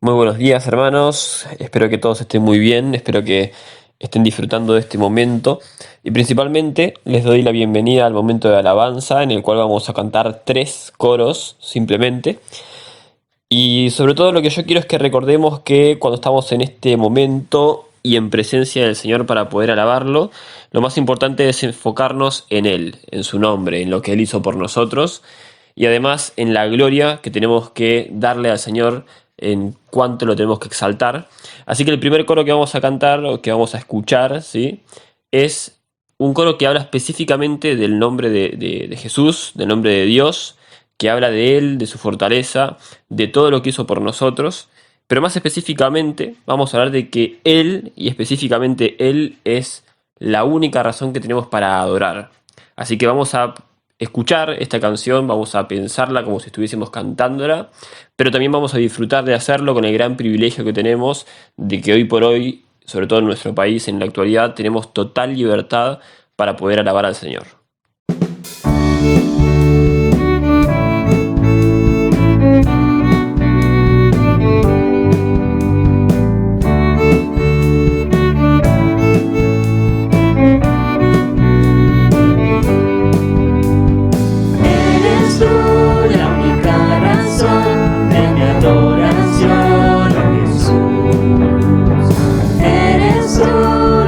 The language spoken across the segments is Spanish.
Muy buenos días, hermanos. Espero que todos estén muy bien, espero que estén disfrutando de este momento y principalmente les doy la bienvenida al momento de alabanza en el cual vamos a cantar tres coros simplemente. Y sobre todo lo que yo quiero es que recordemos que cuando estamos en este momento y en presencia del Señor para poder alabarlo, lo más importante es enfocarnos en Él, en su nombre, en lo que Él hizo por nosotros y además en la gloria que tenemos que darle al Señor, en cuanto lo tenemos que exaltar. Así que el primer coro que vamos a cantar o que vamos a escuchar, ¿sí?, es un coro que habla específicamente del nombre de Jesús, del nombre de Dios, que habla de Él, de su fortaleza, de todo lo que hizo por nosotros. Pero más específicamente vamos a hablar de que Él, y específicamente Él, es la única razón que tenemos para adorar. Así que vamos a escuchar esta canción, vamos a pensarla como si estuviésemos cantándola, pero también vamos a disfrutar de hacerlo con el gran privilegio que tenemos de que hoy por hoy, sobre todo en nuestro país, en la actualidad, tenemos total libertad para poder alabar al Señor. Eres tú la única razón de mi adoración, oh Jesús. Eres tú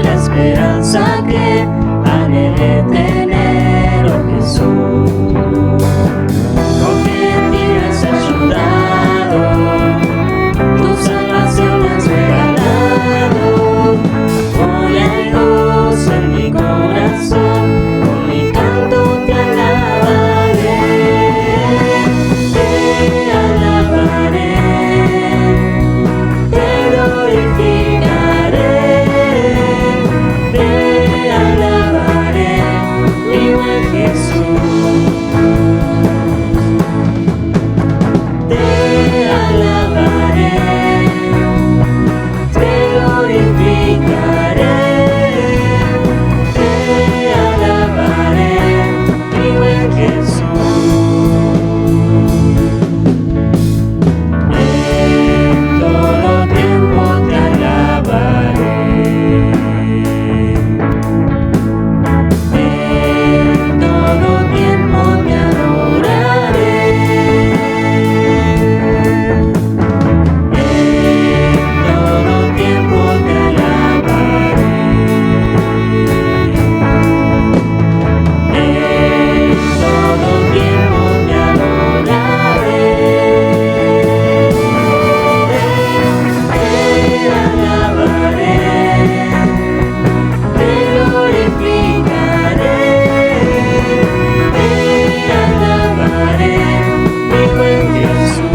la esperanza que anhelé tener, oh Jesús. Con que me has ayudado, tu salvación me has regalado. Hoy hay gozo en mi corazón, con mi canto te alabaré, te alabaré, te glorificaré, te alabaré, mi buen Jesús. Te alabaré, te glorificaré, te alabaré, mi buen Jesús. En todo tiempo te alabaré. En todo tiempo te adoraré. En todo tiempo te alabaré. En todo tiempo te adoraré. Te alabaré, te glorificaré, te alabaré, mi buen Jesús.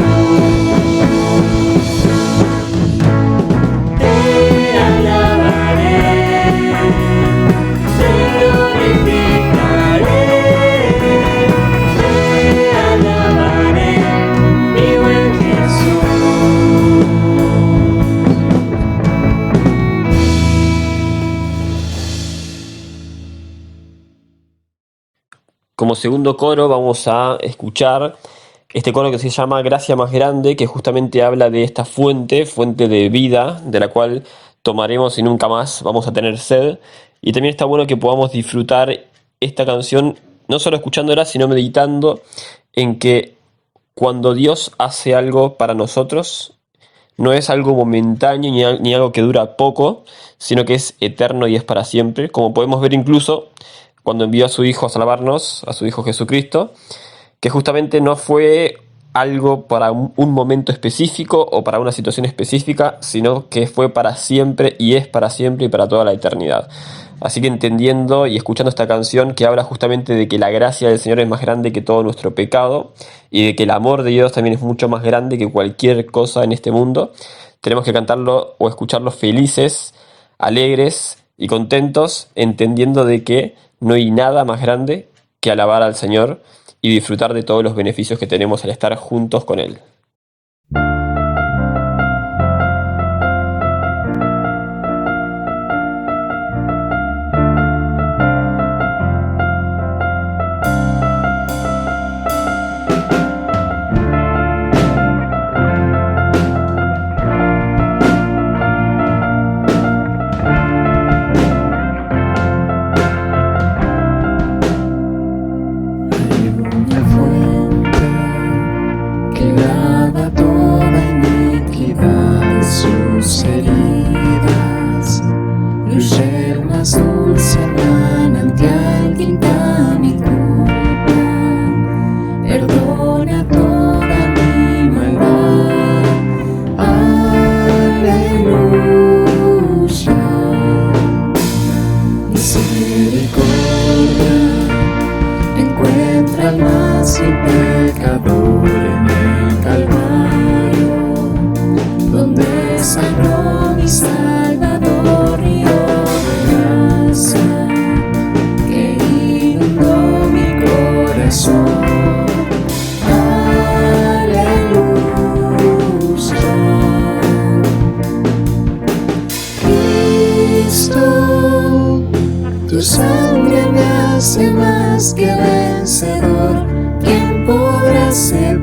Te alabaré, te glorificaré, te alabaré, mi buen Jesús. Como segundo coro vamos a escuchar este coro que se llama Gracia más grande, que justamente habla de esta fuente de vida, de la cual tomaremos y nunca más vamos a tener sed. Y también está bueno que podamos disfrutar esta canción, no solo escuchándola, sino meditando en que cuando Dios hace algo para nosotros, no es algo momentáneo ni algo que dura poco, sino que es eterno y es para siempre, como podemos ver incluso cuando envió a su Hijo a salvarnos, a su Hijo Jesucristo, que justamente no fue algo para un momento específico o para una situación específica, sino que fue para siempre y es para siempre y para toda la eternidad. Así que entendiendo y escuchando esta canción que habla justamente de que la gracia del Señor es más grande que todo nuestro pecado y de que el amor de Dios también es mucho más grande que cualquier cosa en este mundo, tenemos que cantarlo o escucharlo felices, alegres y contentos, entendiendo de que no hay nada más grande que alabar al Señor y disfrutar de todos los beneficios que tenemos al estar juntos con Él.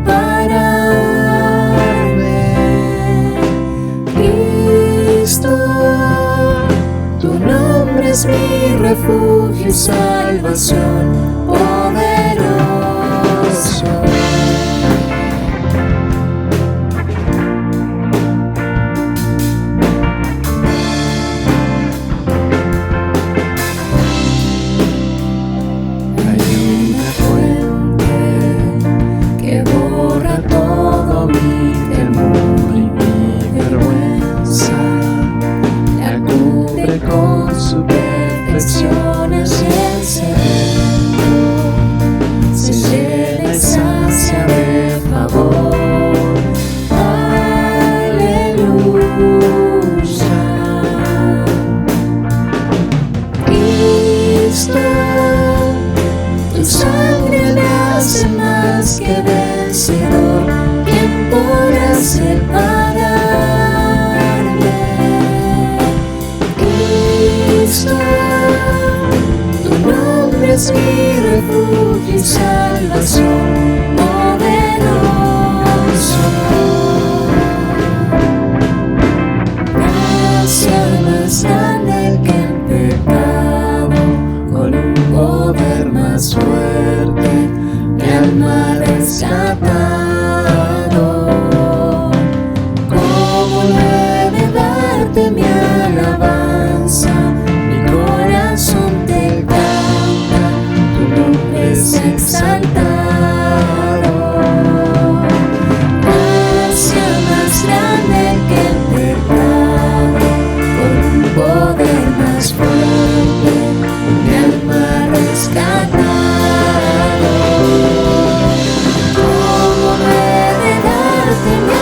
separarme. Cristo, tu nombre es mi refugio y salvación, poderoso. Hay una fuente que borra todo mi temor y mi vergüenza, la cubre con sus perfecciones y el sediento se llena y sacia de favor. Aleluya. Cristo, tu sangre me hace más que vencedor. ¿Quién podrá separarme? Cristo, tu nombre es mi refugio y salvación, poderoso. Gracia más grande que el pecado, con un poder más fuerte, mi alma rescatado. ¿Cómo no he de darte mi alabanza? Mi corazón te canta, tu nombre es exaltado. Gracia más grande que el pecado, con un poder más fuerte, mi alma rescatado. ¿Cómo no he de darte mi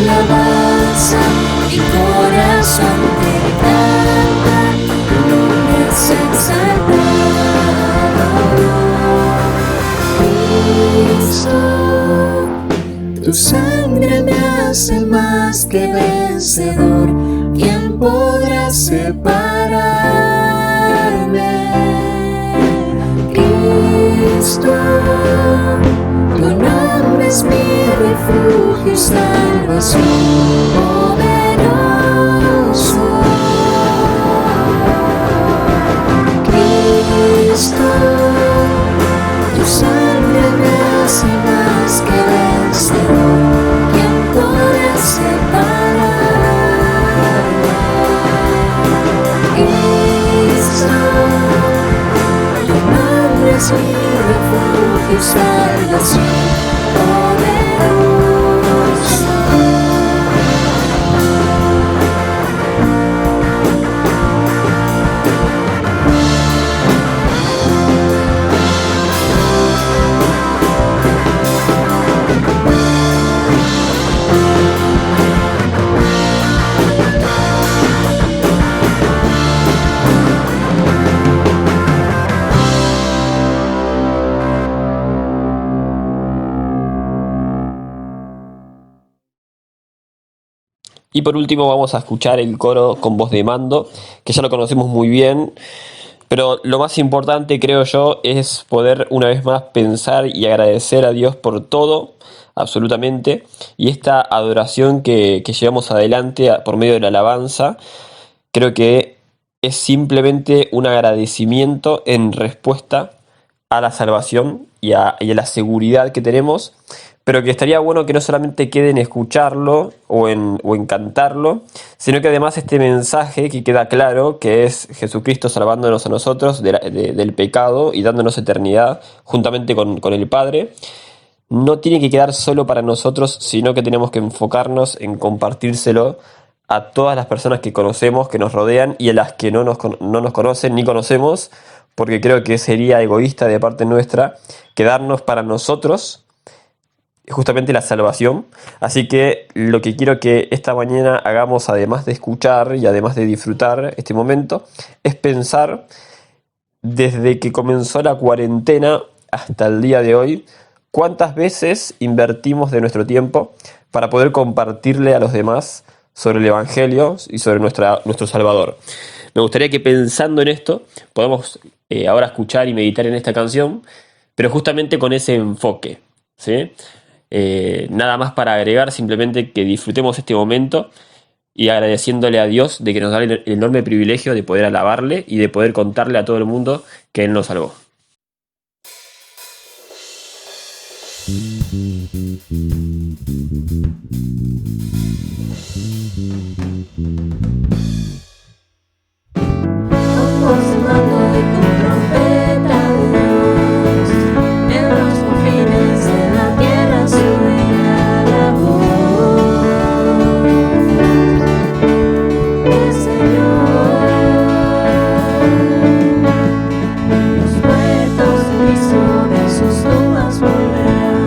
alabanza? Mi corazón te canta, tu nombre es exaltado. Cristo, tu sangre me hace más que vencedor. ¿Quién podrá separarme? Cristo, tu nombre es mi refugio y salvación, poderoso. Cristo, tu sangre me hace más que vencedor. ¿Quién podrá separarme? Cristo, tu nombre es mi refugio y salvación, poderoso. Y por último vamos a escuchar el coro con voz de mando, que ya lo conocemos muy bien, pero lo más importante creo yo es poder una vez más pensar y agradecer a Dios por todo, absolutamente, y esta adoración que llevamos adelante por medio de la alabanza, creo que es simplemente un agradecimiento en respuesta a la salvación y a la seguridad que tenemos, pero que estaría bueno que no solamente quede en escucharlo o en cantarlo, sino que además este mensaje que queda claro, que es Jesucristo salvándonos a nosotros del pecado y dándonos eternidad juntamente con el Padre, no tiene que quedar solo para nosotros, sino que tenemos que enfocarnos en compartírselo a todas las personas que conocemos, que nos rodean y a las que no nos conocen ni conocemos, porque creo que sería egoísta de parte nuestra quedarnos para nosotros justamente la salvación. Así que lo que quiero que esta mañana hagamos, además de escuchar y además de disfrutar este momento, es pensar desde que comenzó la cuarentena hasta el día de hoy, cuántas veces invertimos de nuestro tiempo para poder compartirle a los demás sobre el Evangelio y sobre nuestro Salvador. Me gustaría que pensando en esto podamos ahora escuchar y meditar en esta canción, pero justamente con ese enfoque, ¿sí? Nada más para agregar, simplemente que disfrutemos este momento y agradeciéndole a Dios de que nos da el enorme privilegio de poder alabarle y de poder contarle a todo el mundo que Él nos salvó. Con voz de mando y con trompeta de Dios, en los confines de la tierra subirá la voz del Señor. Los muertos en Cristo de sus tumbas volverán,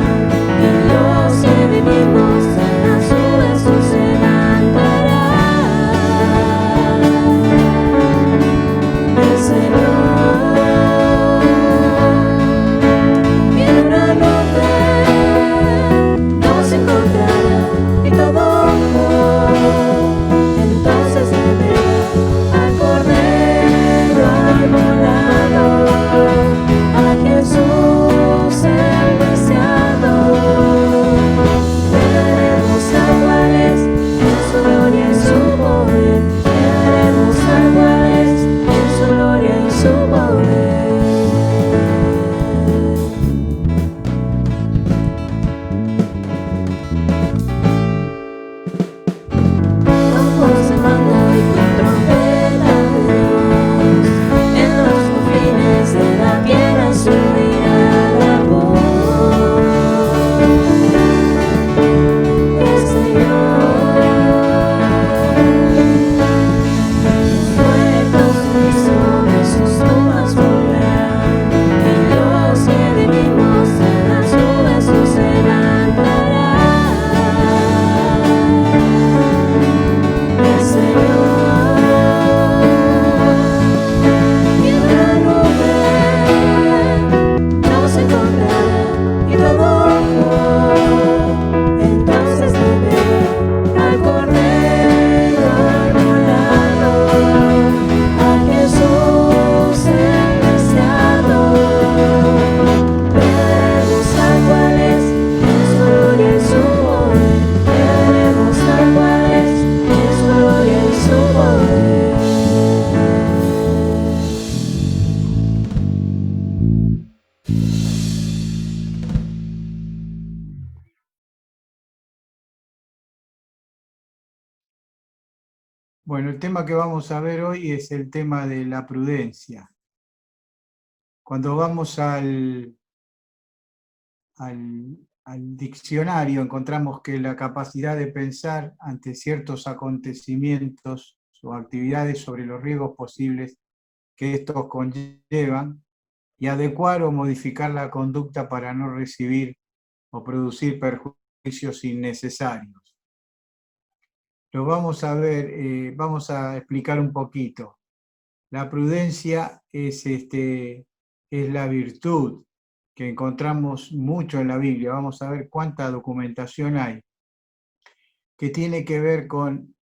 y los que vivimos en las nubes nos levantarán. El Señor, y en una nube nos encontrará, y todo ojo entonces verá al Cordero inmolado, a Jesús el deseado. Veremos a cuáles en su gloria y su poder. Veremos a cuáles en su gloria y su poder. Con voz de mando y con trompeta de Dios, en los confines de la tierra subirá la voz del Señor. Los muertos en Cristo de sus tumbas volverán, y los que vivimos en las nubes nos levantarán. El Señor, y en la nube nos encontrará, y todo ojo entonces verá al Cordero inmolado, a Jesús el deseado. Veremos a cuáles en su gloria y su poder. Veremos a cuáles en su gloria y su poder. Bueno, el tema que vamos a ver hoy es el tema de la prudencia. Cuando vamos al diccionario encontramos que la capacidad de pensar ante ciertos acontecimientos o actividades sobre los riesgos posibles que estos conllevan y adecuar o modificar la conducta para no recibir o producir perjuicios innecesarios. Lo vamos a ver, vamos a explicar un poquito. La prudencia es la virtud que encontramos mucho en la Biblia. Vamos a ver cuánta documentación hay, que tiene que ver con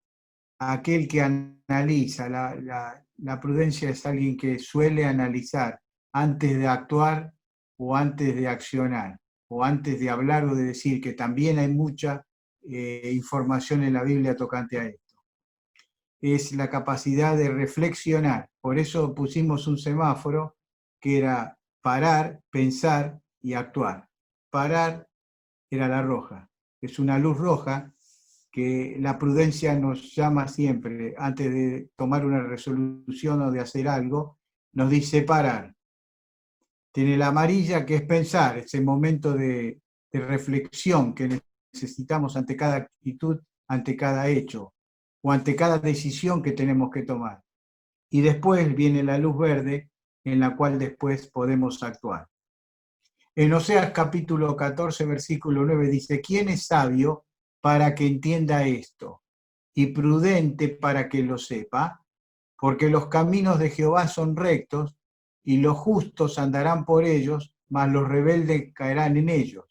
aquel que analiza. La prudencia es alguien que suele analizar antes de actuar o antes de accionar, o antes de hablar o de decir, que también hay mucha información en la Biblia tocante a esto. Es la capacidad de reflexionar. Por eso pusimos un semáforo que era parar, pensar y actuar. Parar era la roja. Es una luz roja que la prudencia nos llama siempre, antes de tomar una resolución o de hacer algo, nos dice parar. Tiene la amarilla, que es pensar, ese momento de reflexión que necesitamos ante cada actitud, ante cada hecho o ante cada decisión que tenemos que tomar. Y después viene la luz verde, en la cual después podemos actuar. En Oseas capítulo 14, versículo 9 dice: ¿quién es sabio para que entienda esto? Y prudente para que lo sepa, porque los caminos de Jehová son rectos, y los justos andarán por ellos, mas los rebeldes caerán en ellos.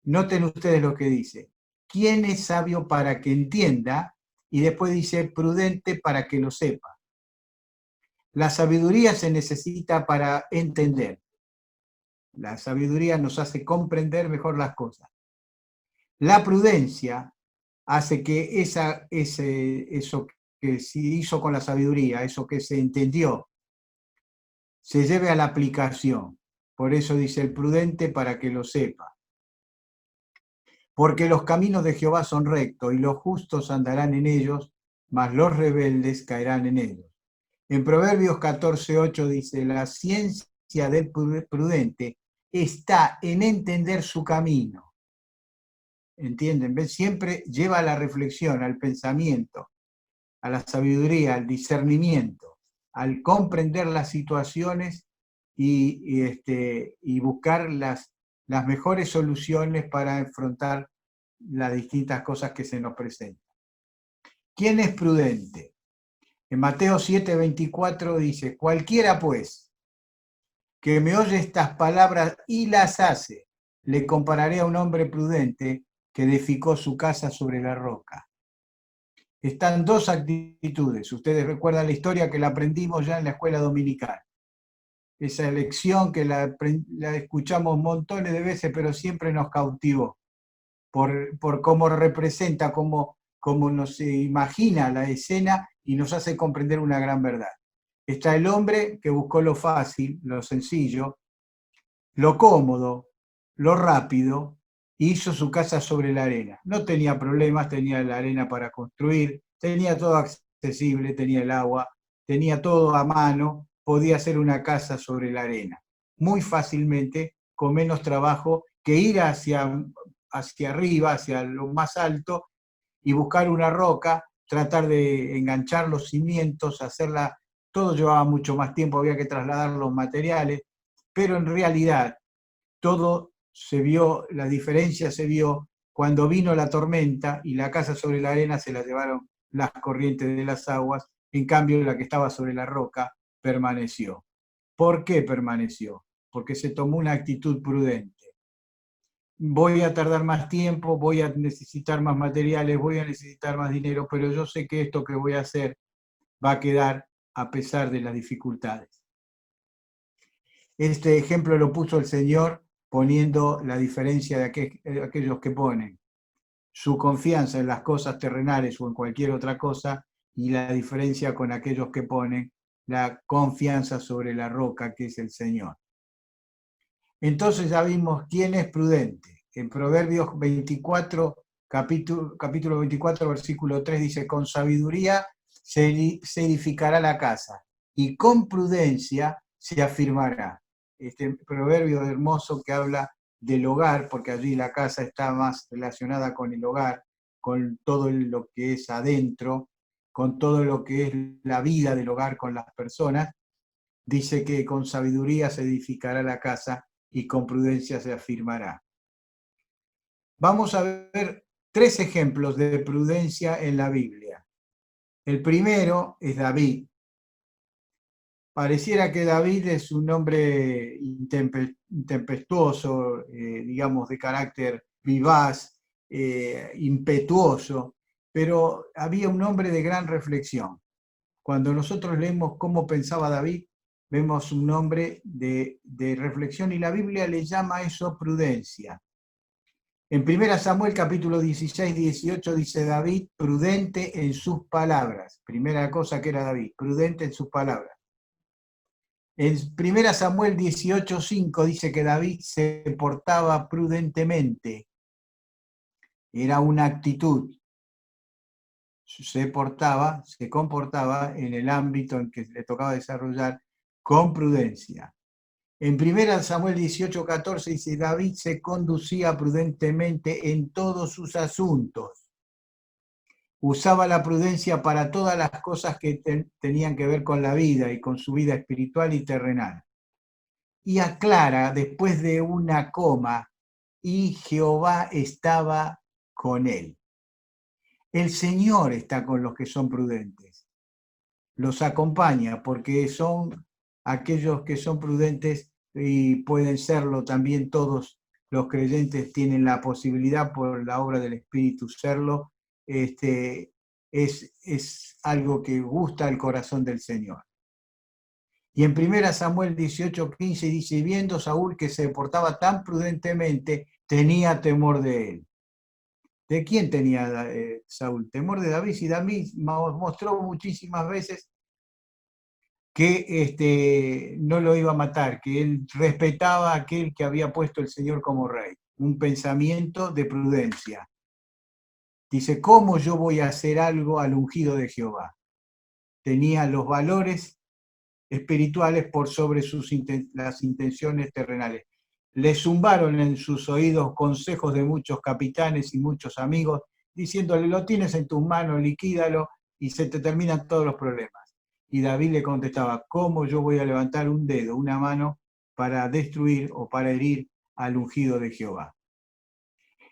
Noten ustedes lo que dice: ¿quién es sabio para que entienda? Y después dice: prudente para que lo sepa. La sabiduría se necesita para entender. La sabiduría nos hace comprender mejor las cosas. La prudencia hace que eso que se hizo con la sabiduría, eso que se entendió, se lleve a la aplicación. Por eso dice el prudente para que lo sepa. Porque los caminos de Jehová son rectos y los justos andarán en ellos, mas los rebeldes caerán en ellos. En Proverbios 14:8 dice, la ciencia del prudente está en entender su camino. ¿Entienden? ¿Ven? Siempre lleva a la reflexión, al pensamiento, a la sabiduría, al discernimiento, al comprender las situaciones y buscar las mejores soluciones para afrontar las distintas cosas que se nos presentan. ¿Quién es prudente? En Mateo 7:24 dice, cualquiera pues que me oye estas palabras y las hace, le compararé a un hombre prudente que edificó su casa sobre la roca. Están dos actitudes. Ustedes recuerdan la historia que la aprendimos ya en la escuela dominical. Esa lección que la escuchamos montones de veces, pero siempre nos cautivó por cómo representa, cómo nos imagina la escena y nos hace comprender una gran verdad. Está el hombre que buscó lo fácil, lo sencillo, lo cómodo, lo rápido, y hizo su casa sobre la arena. No tenía problemas, tenía la arena para construir, tenía todo accesible, tenía el agua, tenía todo a mano, podía hacer una casa sobre la arena. Muy fácilmente, con menos trabajo que ir hacia arriba, hacia lo más alto, y buscar una roca, tratar de enganchar los cimientos, hacerla, todo llevaba mucho más tiempo, había que trasladar los materiales, pero en realidad todo se vio, la diferencia se vio cuando vino la tormenta y la casa sobre la arena se la llevaron las corrientes de las aguas, en cambio la que estaba sobre la roca permaneció. ¿Por qué permaneció? Porque se tomó una actitud prudente. Voy a tardar más tiempo, voy a necesitar más materiales, voy a necesitar más dinero, pero yo sé que esto que voy a hacer va a quedar a pesar de las dificultades. Este ejemplo lo puso el Señor poniendo la diferencia de aquellos que ponen su confianza en las cosas terrenales o en cualquier otra cosa y la diferencia con aquellos que ponen la confianza sobre la roca que es el Señor. Entonces ya vimos quién es prudente. En Proverbios 24, capítulo 24, versículo 3 dice, con sabiduría se edificará la casa y con prudencia se afirmará. Este proverbio hermoso que habla del hogar, porque allí la casa está más relacionada con el hogar, con todo lo que es adentro, con todo lo que es la vida del hogar con las personas. Dice que con sabiduría se edificará la casa y con prudencia se afirmará. Vamos a ver 3 ejemplos de prudencia en la Biblia. El primero es David. Pareciera que David es un hombre intempestuoso, digamos, de carácter vivaz, impetuoso, pero había un hombre de gran reflexión. Cuando nosotros leemos cómo pensaba David, vemos un hombre de reflexión y la Biblia le llama a eso prudencia. En 1 Samuel capítulo 16, 18 dice David, prudente en sus palabras. Primera cosa que era David, prudente en sus palabras. En 1 Samuel 18, 5 dice que David se portaba prudentemente. Era una actitud. Se comportaba en el ámbito en que le tocaba desarrollar con prudencia. En 1 Samuel 18, 14 dice, David se conducía prudentemente en todos sus asuntos. Usaba la prudencia para todas las cosas que tenían que ver con la vida y con su vida espiritual y terrenal. Y aclara, después de una coma, y Jehová estaba con él. El Señor está con los que son prudentes. Los acompaña porque son aquellos que son prudentes y pueden serlo también todos los creyentes tienen la posibilidad por la obra del Espíritu serlo. Es algo que gusta al corazón del Señor. Y en 1 Samuel 18, 15 dice, viendo Saúl que se portaba tan prudentemente, tenía temor de él. ¿De quién tenía Saúl? Temor de David, y David mostró muchísimas veces que no lo iba a matar, que él respetaba a aquel que había puesto el Señor como rey. Un pensamiento de prudencia. Dice, ¿cómo yo voy a hacer algo al ungido de Jehová? Tenía los valores espirituales por sobre las intenciones terrenales. Le zumbaron en sus oídos consejos de muchos capitanes y muchos amigos, diciéndole, lo tienes en tus manos, liquídalo y se te terminan todos los problemas. Y David le contestaba, ¿cómo yo voy a levantar un dedo, una mano, para destruir o para herir al ungido de Jehová?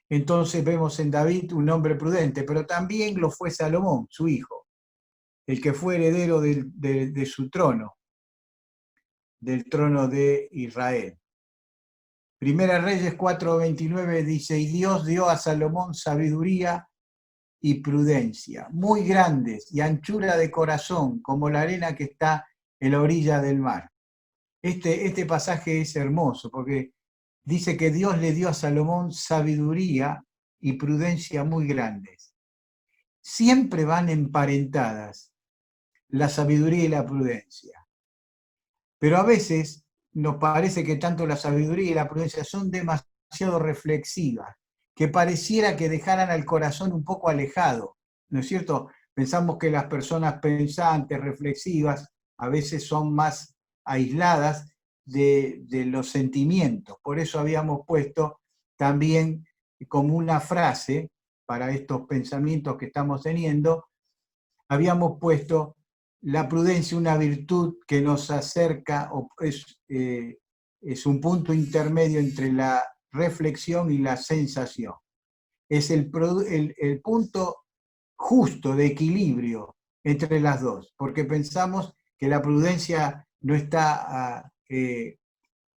Entonces vemos en David un hombre prudente, pero también lo fue Salomón, su hijo, el que fue heredero de su trono, del trono de Israel. Primera Reyes 4:29 dice, y Dios dio a Salomón sabiduría y prudencia, muy grandes y anchura de corazón, como la arena que está en la orilla del mar. Este pasaje es hermoso porque dice que Dios le dio a Salomón sabiduría y prudencia muy grandes. Siempre van emparentadas la sabiduría y la prudencia. Pero a veces nos parece que tanto la sabiduría y la prudencia son demasiado reflexivas, que pareciera que dejaran al corazón un poco alejado, ¿no es cierto? Pensamos que las personas pensantes, reflexivas, a veces son más aisladas de los sentimientos. Por eso habíamos puesto también como una frase para estos pensamientos que estamos teniendo, habíamos puesto la prudencia, una virtud que nos acerca, es un punto intermedio entre la reflexión y la sensación. Es el punto justo de equilibrio entre las dos, porque pensamos que la prudencia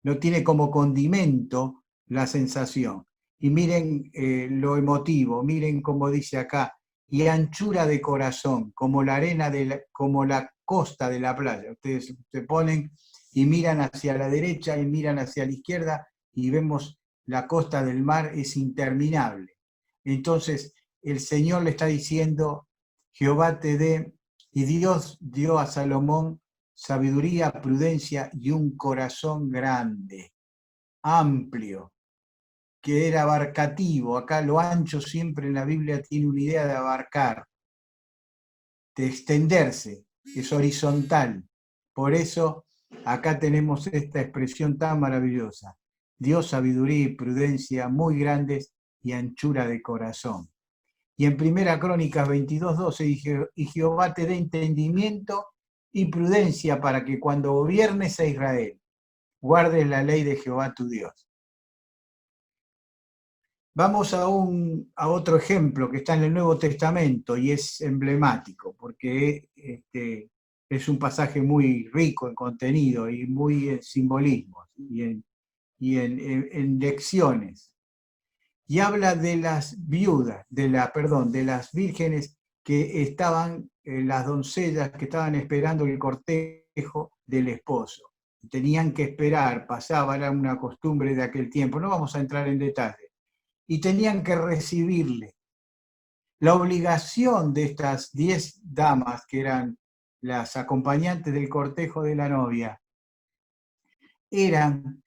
no tiene como condimento la sensación. Y miren lo emotivo, miren cómo dice acá, y anchura de corazón, como la arena, como la costa de la playa. Ustedes se ponen y miran hacia la derecha y miran hacia la izquierda y vemos la costa del mar es interminable. Entonces el Señor le está diciendo, Jehová te dé, y Dios dio a Salomón sabiduría, prudencia y un corazón grande, amplio, que era abarcativo. Acá lo ancho siempre en la Biblia tiene una idea de abarcar, de extenderse, es horizontal. Por eso acá tenemos esta expresión tan maravillosa. Dio sabiduría y prudencia muy grandes y anchura de corazón. Y en Primera Crónicas 22:12 dice, y Jehová te dé entendimiento y prudencia para que cuando gobiernes a Israel, guardes la ley de Jehová tu Dios. Vamos a otro ejemplo que está en el Nuevo Testamento y es emblemático porque es un pasaje muy rico en contenido y muy en simbolismos y en lecciones. Y habla de las viudas, de las vírgenes que estaban, las doncellas que estaban esperando el cortejo del esposo. Tenían que esperar, pasaba, era una costumbre de aquel tiempo, no vamos a entrar en detalle. Y tenían que recibirle. La obligación de estas 10 damas, que eran las acompañantes del cortejo de la novia, eran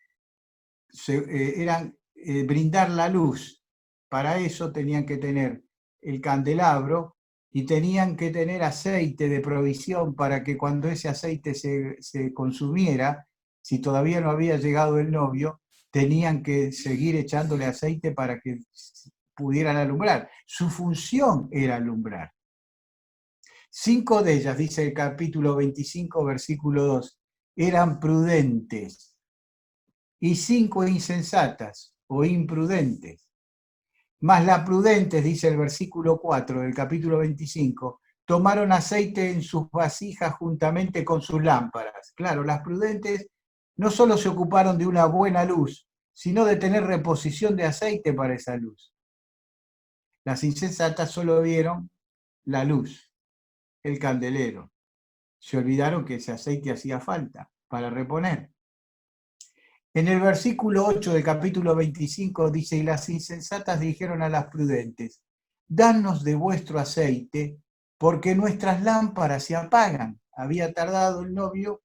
brindar la luz. Para eso tenían que tener el candelabro y tenían que tener aceite de provisión para que cuando ese aceite se consumiera, si todavía no había llegado el novio, tenían que seguir echándole aceite para que pudieran alumbrar. Su función era alumbrar. 5 de ellas, dice el capítulo 25, versículo 2, eran prudentes y 5 insensatas o imprudentes. Mas las prudentes, dice el versículo 4 del capítulo 25, tomaron aceite en sus vasijas juntamente con sus lámparas. Claro, las prudentes no solo se ocuparon de una buena luz, sino de tener reposición de aceite para esa luz. Las insensatas solo vieron la luz, el candelero. Se olvidaron que ese aceite hacía falta para reponer. En el versículo 8 del capítulo 25 dice, y las insensatas dijeron a las prudentes, danos de vuestro aceite, porque nuestras lámparas se apagan. Había tardado el novio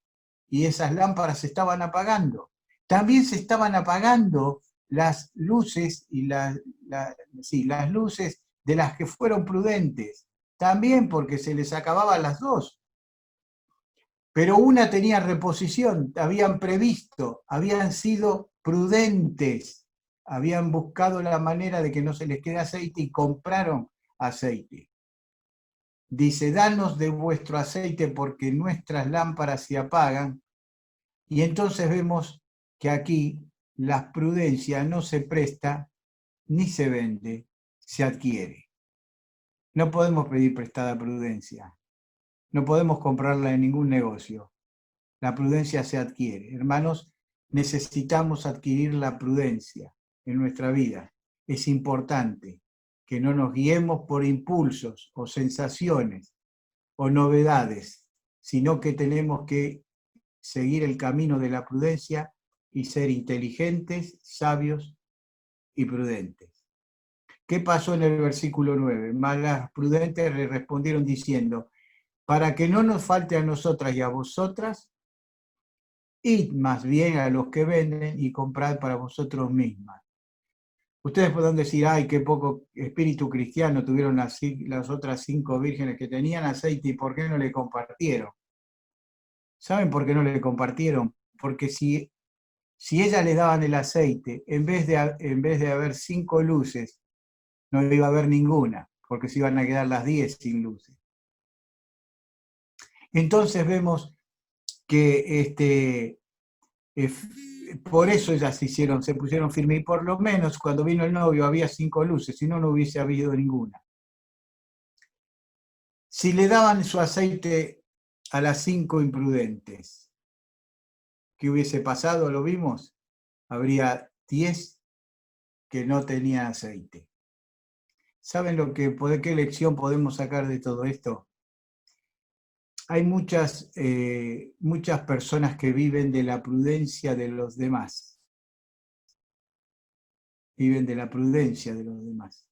y esas lámparas se estaban apagando. También se estaban apagando las luces y las luces de las que fueron prudentes. También porque se les acababan las dos. Pero una tenía reposición, habían previsto, habían sido prudentes, habían buscado la manera de que no se les quede aceite y compraron aceite. Dice, danos de vuestro aceite porque nuestras lámparas se apagan. Y entonces vemos que aquí la prudencia no se presta ni se vende, se adquiere. No podemos pedir prestada prudencia, no podemos comprarla en ningún negocio. La prudencia se adquiere. Hermanos, necesitamos adquirir la prudencia en nuestra vida. Es importante que no nos guiemos por impulsos o sensaciones o novedades, sino que tenemos que seguir el camino de la prudencia y ser inteligentes, sabios y prudentes. ¿Qué pasó en el versículo 9? Mas las prudentes le respondieron diciendo, para que no nos falte a nosotras y a vosotras, id más bien a los que venden y comprad para vosotros mismas. Ustedes podrán decir, ay, qué poco espíritu cristiano tuvieron las otras 5 vírgenes que tenían aceite y por qué no le compartieron. ¿Saben por qué no le compartieron? Porque si ellas le daban el aceite, en vez de haber 5 luces, no iba a haber ninguna, porque se iban a quedar las 10 sin luces. Entonces vemos que por eso ellas se pusieron firmes, y por lo menos cuando vino el novio había 5 luces, si no, no hubiese habido ninguna. Si le daban su aceite a las 5 imprudentes, ¿qué hubiese pasado? ¿Lo vimos? Habría 10 que no tenían aceite. ¿Saben qué lección podemos sacar de todo esto? Hay muchas personas que viven de la prudencia de los demás. Viven de la prudencia de los demás.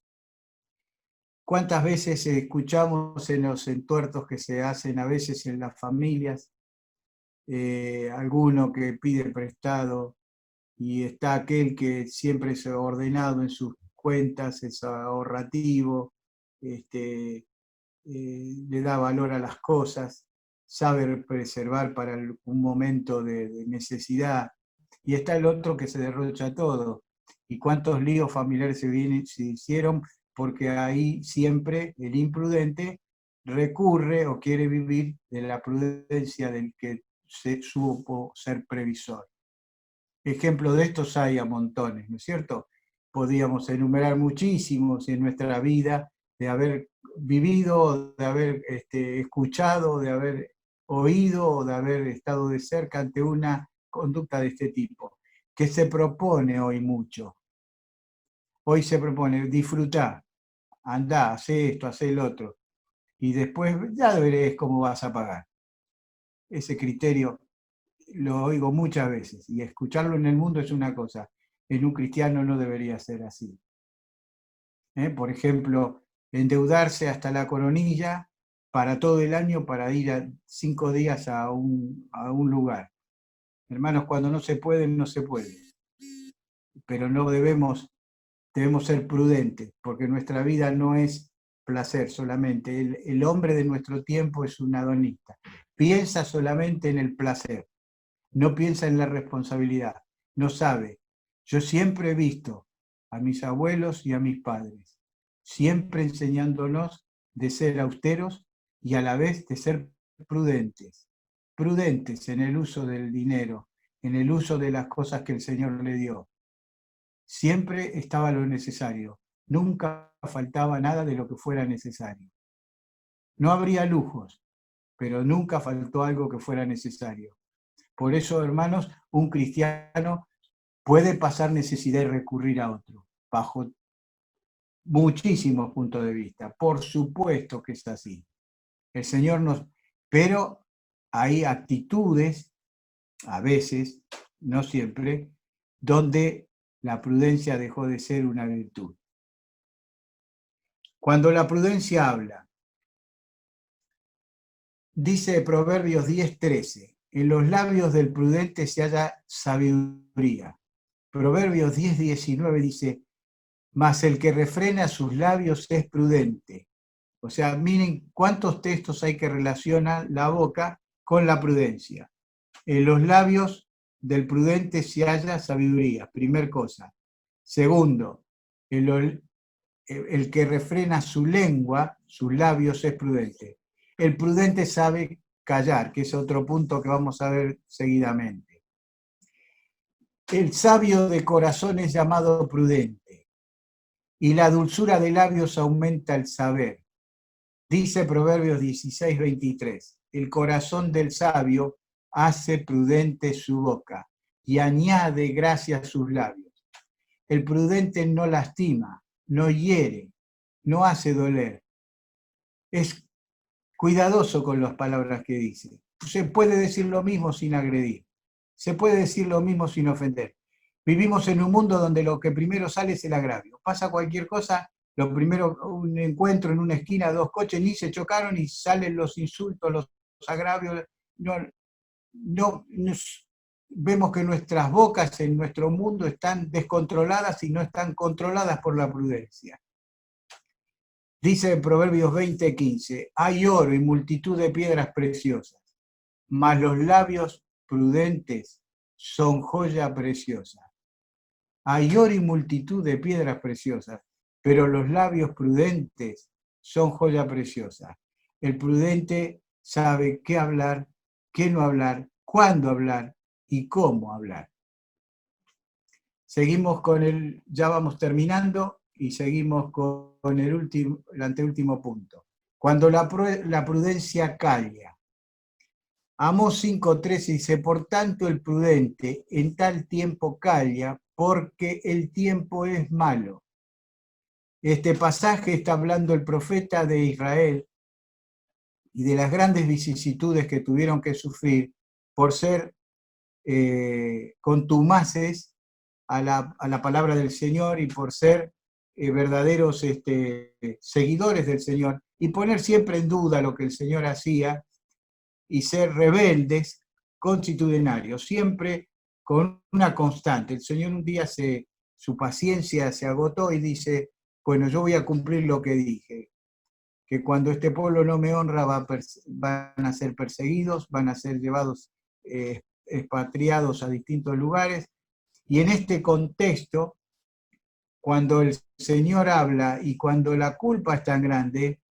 ¿Cuántas veces escuchamos en los entuertos que se hacen a veces en las familias, alguno que pide prestado y está aquel que siempre es ordenado en sus cuentas, es ahorrativo, le da valor a las cosas, sabe preservar para un momento de necesidad, y está el otro que se derrocha todo? ¿Y cuántos líos familiares se hicieron? Porque ahí siempre el imprudente recurre o quiere vivir de la prudencia del que se supo ser previsor. Ejemplos de estos hay a montones, ¿no es cierto? Podríamos enumerar muchísimos en nuestra vida, de haber vivido, de haber escuchado, de haber oído o de haber estado de cerca ante una conducta de este tipo, que se propone hoy mucho. Hoy se propone disfrutar, andá, hacé esto, hacé el otro, y después ya verás cómo vas a pagar. Ese criterio lo oigo muchas veces, y escucharlo en el mundo es una cosa, en un cristiano no debería ser así. Por ejemplo, endeudarse hasta la coronilla para todo el año para ir a 5 días a un lugar. Hermanos, cuando no se puede, no se puede. Pero no debemos ser prudentes, porque nuestra vida no es placer solamente. El hombre de nuestro tiempo es un hedonista. Piensa solamente en el placer, no piensa en la responsabilidad, no sabe. Yo siempre he visto a mis abuelos y a mis padres, siempre enseñándonos de ser austeros y a la vez de ser prudentes. Prudentes en el uso del dinero, en el uso de las cosas que el Señor le dio. Siempre estaba lo necesario, nunca faltaba nada de lo que fuera necesario. No habría lujos, pero nunca faltó algo que fuera necesario. Por eso, hermanos, un cristiano puede pasar necesidad y recurrir a otro, bajo muchísimos puntos de vista. Por supuesto que es así. El Señor pero hay actitudes, a veces, no siempre, donde la prudencia dejó de ser una virtud. Cuando la prudencia habla, dice Proverbios 10:13, en los labios del prudente se halla sabiduría. Proverbios 10:19 dice, mas el que refrena sus labios es prudente. O sea, miren cuántos textos hay que relacionan la boca con la prudencia. En los labios del prudente se halla sabiduría, primer cosa. Segundo, el que refrena su lengua, sus labios, es prudente. El prudente sabe callar, que es otro punto que vamos a ver seguidamente. El sabio de corazón es llamado prudente, y la dulzura de labios aumenta el saber. Dice Proverbios 16:23, el corazón del sabio hace prudente su boca, y añade gracia a sus labios. El prudente no lastima, no hiere, no hace doler. Es cuidadoso con las palabras que dice. Se puede decir lo mismo sin agredir. Se puede decir lo mismo sin ofender. Vivimos en un mundo donde lo que primero sale es el agravio. Pasa cualquier cosa, lo primero, un encuentro en una esquina, dos coches ni se chocaron y salen los insultos, los agravios. Vemos que nuestras bocas en nuestro mundo están descontroladas y no están controladas por la prudencia. Dice en Proverbios 20:15, hay oro y multitud de piedras preciosas, mas los labios prudentes son joya preciosa. Hay oro y multitud de piedras preciosas, pero los labios prudentes son joya preciosa. El prudente sabe qué hablar, qué no hablar, cuándo hablar y cómo hablar. Seguimos con ya vamos terminando y seguimos con el anteúltimo punto. Cuando la prudencia calla. Amós 5:13 dice, por tanto el prudente en tal tiempo calla, porque el tiempo es malo. Este pasaje está hablando el profeta de Israel y de las grandes vicisitudes que tuvieron que sufrir por ser contumaces a la palabra del Señor y por ser verdaderos seguidores del Señor y poner siempre en duda lo que el Señor hacía y ser rebeldes, constitucionarios, siempre con una constante. El Señor un día su paciencia se agotó y dice, bueno, yo voy a cumplir lo que dije, que cuando este pueblo no me honra van a ser perseguidos, van a ser llevados expatriados a distintos lugares, y en este contexto, cuando el Señor habla y cuando la culpa es tan grande,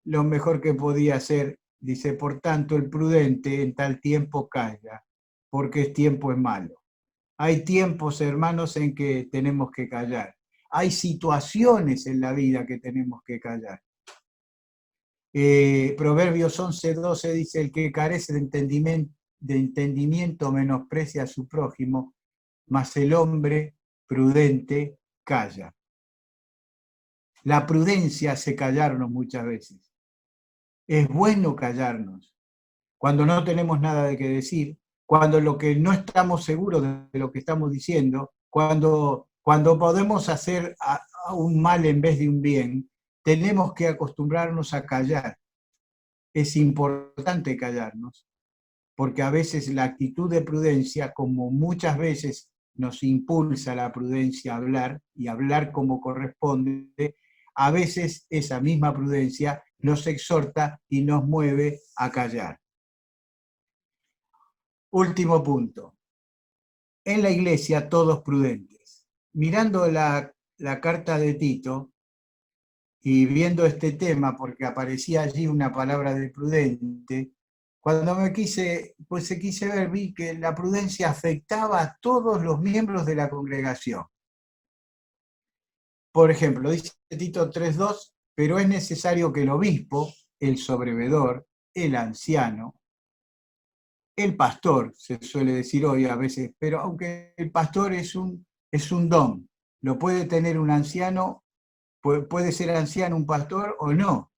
lo mejor que podía hacer, dice, por tanto el prudente en tal tiempo calla, porque el tiempo es malo. Hay tiempos, hermanos, en que tenemos que callar. Hay situaciones en la vida que tenemos que callar. Proverbios 11:12 dice, el que carece de entendimiento menosprecia a su prójimo, mas el hombre prudente calla. La prudencia hace callarnos muchas veces. Es bueno callarnos cuando no tenemos nada de qué decir, cuando lo que no estamos seguros de lo que estamos diciendo, cuando podemos hacer un mal en vez de un bien, tenemos que acostumbrarnos a callar. Es importante callarnos, porque a veces la actitud de prudencia, como muchas veces nos impulsa la prudencia a hablar y hablar como corresponde, a veces esa misma prudencia nos exhorta y nos mueve a callar. Último punto. En la iglesia todos prudentes. Mirando la carta de Tito y viendo este tema, porque aparecía allí una palabra de prudente, cuando quise ver, vi que la prudencia afectaba a todos los miembros de la congregación. Por ejemplo, dice Tito 3:2, pero es necesario que el obispo, el sobrevedor, el anciano, el pastor, se suele decir hoy a veces, pero aunque el pastor es un don, lo puede tener un anciano, puede ser anciano un pastor o no,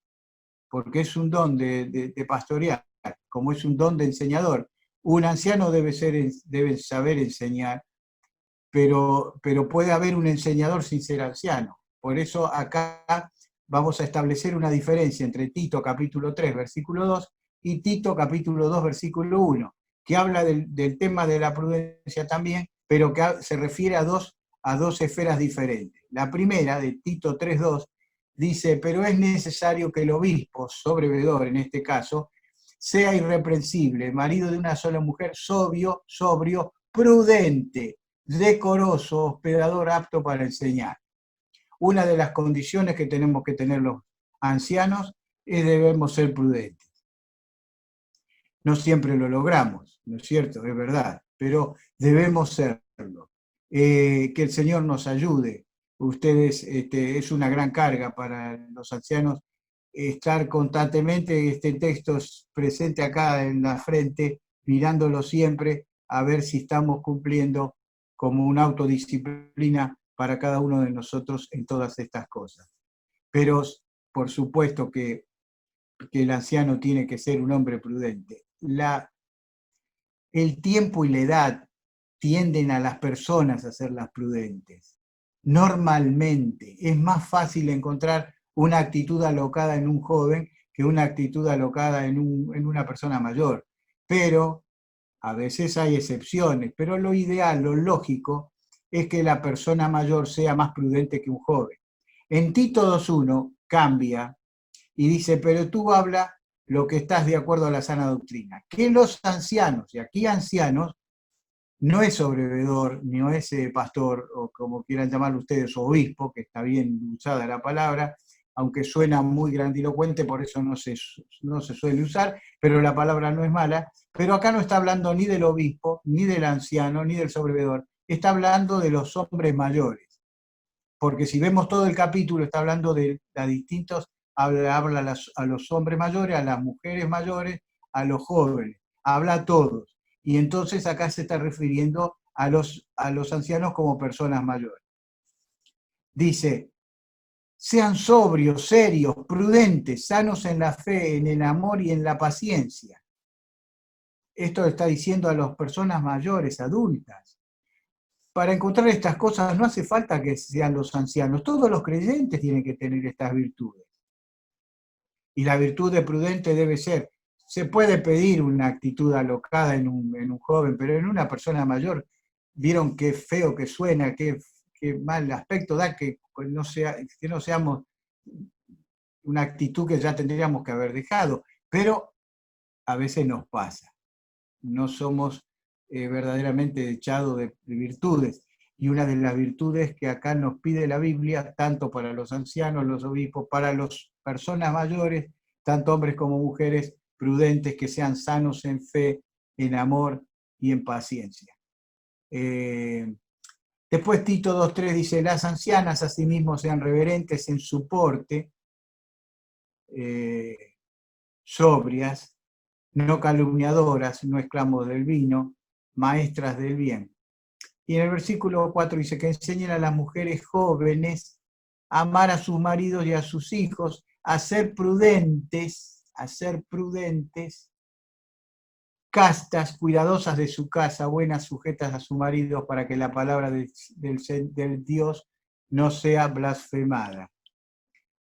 porque es un don de pastorear, como es un don de enseñador. Un anciano debe saber enseñar, pero puede haber un enseñador sin ser anciano. Por eso acá vamos a establecer una diferencia entre Tito capítulo 3, versículo 2, y Tito capítulo 2, versículo 1, que habla del tema de la prudencia también, pero que se refiere a dos esferas diferentes. La primera, de Tito 3:2, dice, pero es necesario que el obispo, sobrevedor en este caso, sea irreprensible, marido de una sola mujer, sobrio, prudente, decoroso, hospedador, apto para enseñar. Una de las condiciones que tenemos que tener los ancianos es debemos ser prudentes. No siempre lo logramos, ¿no es cierto? Es verdad, pero debemos serlo. Que el Señor nos ayude. Ustedes, es una gran carga para los ancianos estar constantemente, este texto presente acá en la frente, mirándolo siempre, a ver si estamos cumpliendo como una autodisciplina para cada uno de nosotros en todas estas cosas. Pero, por supuesto que el anciano tiene que ser un hombre prudente. El tiempo y la edad tienden a las personas a serlas prudentes. Normalmente es más fácil encontrar una actitud alocada en un joven que una actitud alocada en una persona mayor. Pero a veces hay excepciones, pero lo ideal, lo lógico, es que la persona mayor sea más prudente que un joven. En Tito 2:1 cambia y dice, pero tú habla lo que estás de acuerdo a la sana doctrina. Que los ancianos, y aquí ancianos, no es sobrevedor, ni es pastor, o como quieran llamarlo ustedes, obispo, que está bien usada la palabra, aunque suena muy grandilocuente, por eso no se suele usar, pero la palabra no es mala. Pero acá no está hablando ni del obispo, ni del anciano, ni del sobrevedor, está hablando de los hombres mayores. Porque si vemos todo el capítulo, está hablando de distintos, habla a los hombres mayores, a las mujeres mayores, a los jóvenes, habla a todos. Y entonces acá se está refiriendo a los ancianos como personas mayores. Dice, sean sobrios, serios, prudentes, sanos en la fe, en el amor y en la paciencia. Esto está diciendo a las personas mayores, adultas. Para encontrar estas cosas no hace falta que sean los ancianos, todos los creyentes tienen que tener estas virtudes. Y la virtud de prudente debe ser, se puede pedir una actitud alocada en un joven, pero en una persona mayor, vieron qué feo que suena, qué mal aspecto da que no seamos una actitud que ya tendríamos que haber dejado, pero a veces nos pasa. No somos verdaderamente echados de virtudes. Y una de las virtudes que acá nos pide la Biblia, tanto para los ancianos, los obispos, para las personas mayores, tanto hombres como mujeres, prudentes, que sean sanos en fe, en amor y en paciencia. Después Tito 2:3 dice, las ancianas asimismo sean reverentes en su porte, sobrias, no calumniadoras, no esclavos del vino, maestras del bien. Y en el versículo 4 dice que enseñen a las mujeres jóvenes a amar a sus maridos y a sus hijos, a ser prudentes, castas, cuidadosas de su casa, buenas, sujetas a su marido, para que la palabra del Dios no sea blasfemada.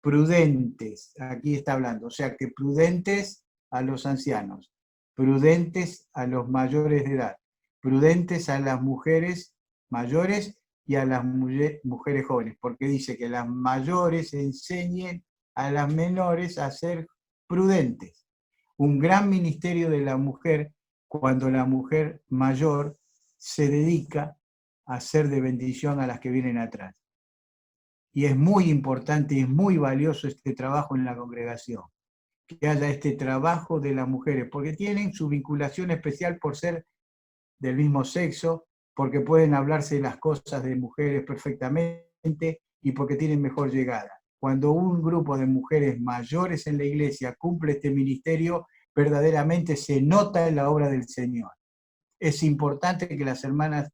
Prudentes, aquí está hablando, o sea que prudentes a los ancianos, prudentes a los mayores de edad, prudentes a las mujeres mayores y a las mujeres jóvenes, porque dice que las mayores enseñen a las menores a ser prudentes. Un gran ministerio de la mujer cuando la mujer mayor se dedica a ser de bendición a las que vienen atrás. Y es muy importante y es muy valioso este trabajo en la congregación, que haya este trabajo de las mujeres, porque tienen su vinculación especial por ser del mismo sexo, porque pueden hablarse de las cosas de mujeres perfectamente y porque tienen mejor llegada. Cuando un grupo de mujeres mayores en la iglesia cumple este ministerio, verdaderamente se nota en la obra del Señor. Es importante que las hermanas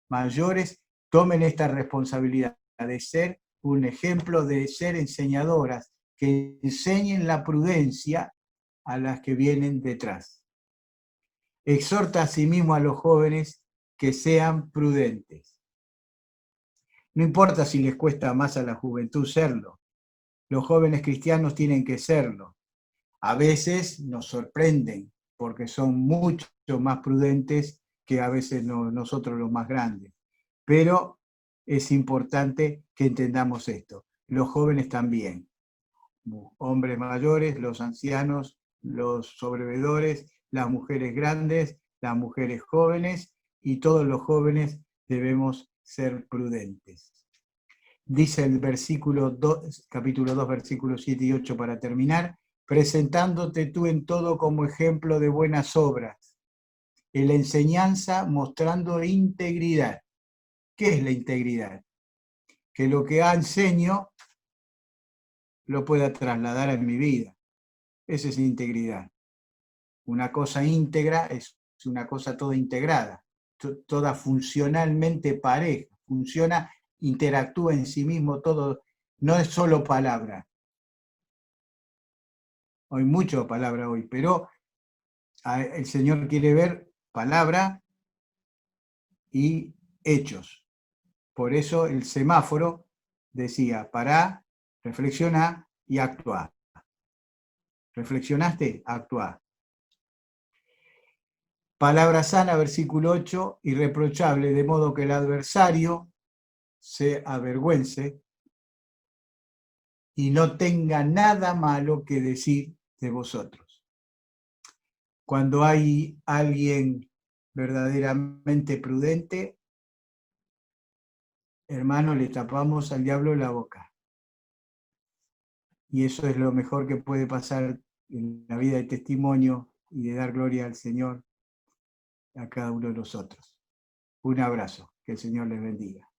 mayores tomen esta responsabilidad de ser un ejemplo, de ser enseñadoras, que enseñen la prudencia a las que vienen detrás. Exhorta asimismo a los jóvenes que sean prudentes. No importa si les cuesta más a la juventud serlo, Los jóvenes cristianos tienen que serlo. A veces nos sorprenden porque son mucho más prudentes que a veces nosotros los más grandes. Pero es importante que entendamos esto. Los jóvenes también, hombres mayores, los ancianos, los sobrevedores, las mujeres grandes, las mujeres jóvenes, y todos los jóvenes debemos ser prudentes. Dice el versículo 2, capítulo 2, versículos 7 y 8 para terminar, presentándote tú en todo como ejemplo de buenas obras, en la enseñanza mostrando integridad. ¿Qué es la integridad? Que lo que enseño lo pueda trasladar en mi vida. Esa es integridad. Una cosa íntegra es una cosa toda integrada, toda funcionalmente pareja, funciona, interactúa en sí mismo todo, no es solo palabra. Hay mucha palabra hoy, pero el Señor quiere ver palabra y hechos. Por eso el semáforo decía, pará, reflexiona y actúa. ¿Reflexionaste? Actúa. Palabra sana, versículo 8, irreprochable, de modo que el adversario se avergüence y no tenga nada malo que decir de vosotros. Cuando hay alguien verdaderamente prudente, hermano, le tapamos al diablo la boca. Y eso es lo mejor que puede pasar en la vida de testimonio y de dar gloria al Señor a cada uno de nosotros. Un abrazo, que el Señor les bendiga.